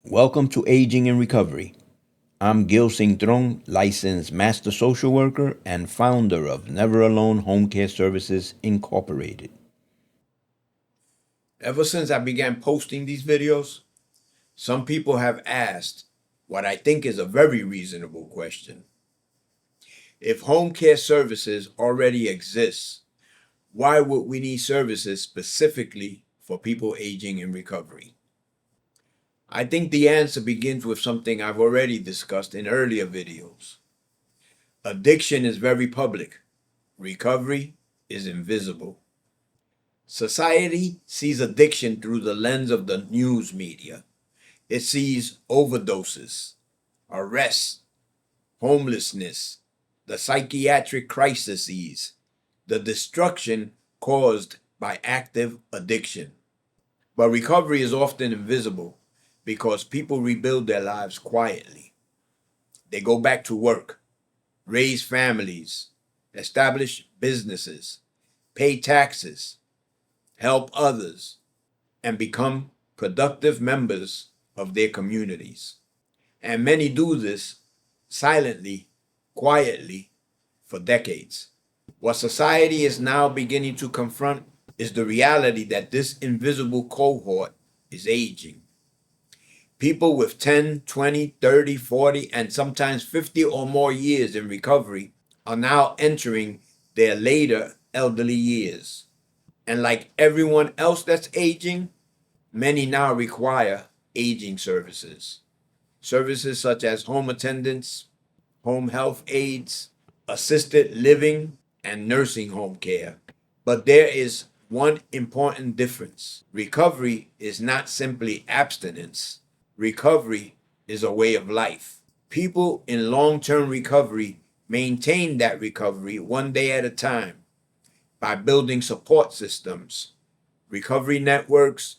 Welcome to Aging in Recovery. I'm Gil Cintron, licensed master social worker and founder of Never Alone Home Care Services Incorporated. Ever since I began posting these videos, some people have asked what I think is a very reasonable question. If home care services already exist, why would we need services specifically for people aging in recovery? I think the answer begins with something I've already discussed in earlier videos. Addiction is very public. Recovery is invisible. Society sees addiction through the lens of the news media. It sees overdoses, arrests, homelessness, the psychiatric crises, the destruction caused by active addiction. But recovery is often invisible because people rebuild their lives quietly. They go back to work, raise families, establish businesses, pay taxes, help others, and become productive members of their communities. And many do this silently, quietly, for decades. What society is now beginning to confront is the reality that this invisible cohort is aging. People with 10, 20, 30, 40, and sometimes 50 or more years in recovery are now entering their later elderly years. And like everyone else that's aging, many now require aging services. Services such as home attendants, home health aides, assisted living, and nursing home care. But there is one important difference. Recovery is not simply abstinence. Recovery is a way of life. People in long-term recovery maintain that recovery one day at a time by building support systems, recovery networks,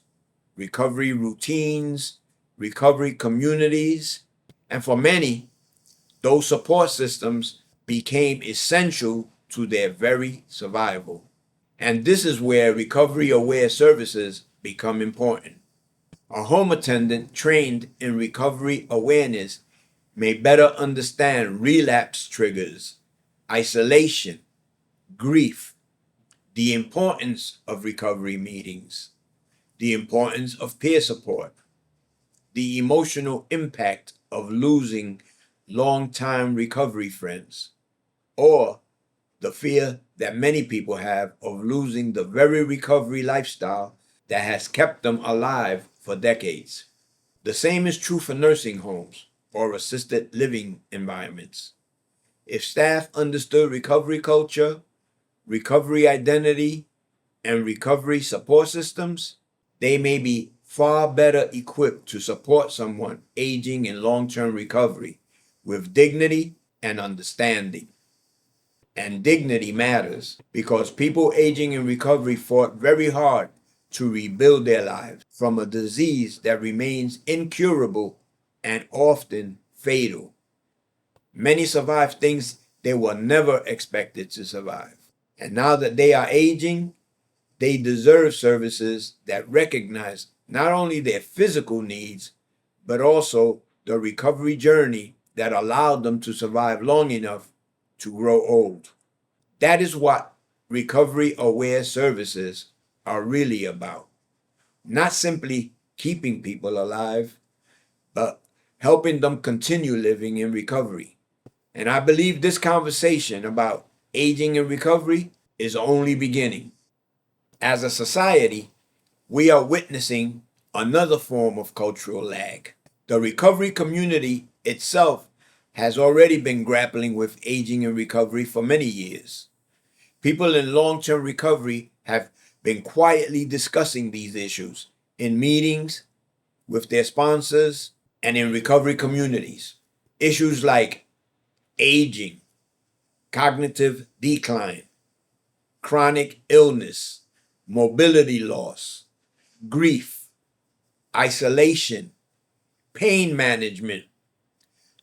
recovery routines, recovery communities, and for many, those support systems became essential to their very survival. And this is where recovery-aware services become important. A home attendant trained in recovery awareness may better understand relapse triggers, isolation, grief, the importance of recovery meetings, the importance of peer support, the emotional impact of losing long-time recovery friends, or the fear that many people have of losing the very recovery lifestyle that has kept them alive for decades. The same is true for nursing homes or assisted living environments. If staff understood recovery culture, recovery identity, and recovery support systems, they may be far better equipped to support someone aging in long-term recovery with dignity and understanding. And dignity matters because people aging in recovery fought very hard to rebuild their lives from a disease that remains incurable and often fatal. Many survive things they were never expected to survive. And now that they are aging, they deserve services that recognize not only their physical needs, but also the recovery journey that allowed them to survive long enough to grow old. That is what recovery-aware services are really about. Not simply keeping people alive, but helping them continue living in recovery. And I believe this conversation about aging in recovery is only beginning. As a society, we are witnessing another form of cultural lag. The recovery community itself has already been grappling with aging in recovery for many years. People in long-term recovery have been quietly discussing these issues in meetings, with their sponsors, and in recovery communities. Issues like aging, cognitive decline, chronic illness, mobility loss, grief, isolation, pain management,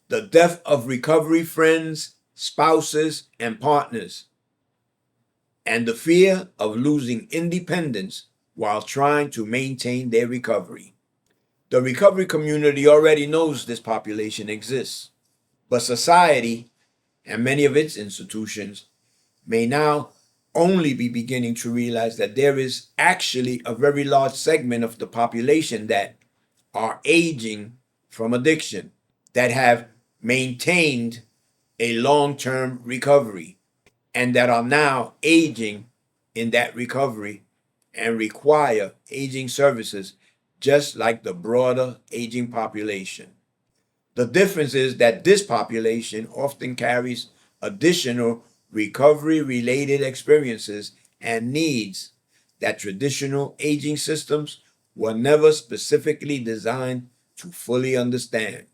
the death of recovery friends, spouses, and partners, and the fear of losing independence while trying to maintain their recovery. The recovery community already knows this population exists, but society and many of its institutions may now only be beginning to realize that there is actually a very large segment of the population that are aging from addiction, that have maintained a long-term recovery, and that are now aging in that recovery and require aging services just like the broader aging population. The difference is that this population often carries additional recovery-related experiences and needs that traditional aging systems were never specifically designed to fully understand.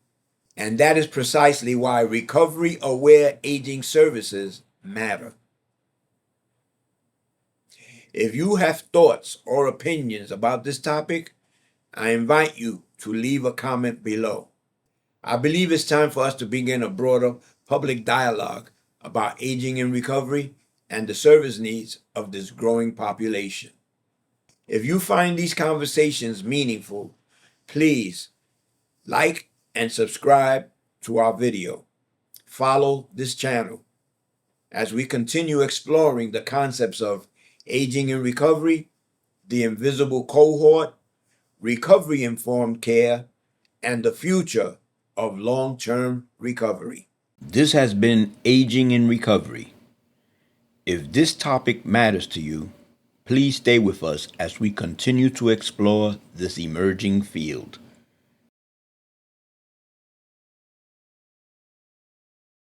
And that is precisely why recovery-aware aging services matter. If you have thoughts or opinions about this topic, I invite you to leave a comment below. I believe it's time for us to begin a broader public dialogue about aging in recovery and the service needs of this growing population. If you find these conversations meaningful, please like and subscribe to our video. Follow this channel as we continue exploring the concepts of aging in recovery, the invisible cohort, recovery-informed care, and the future of long-term recovery. This has been Aging in Recovery. If this topic matters to you, please stay with us as we continue to explore this emerging field.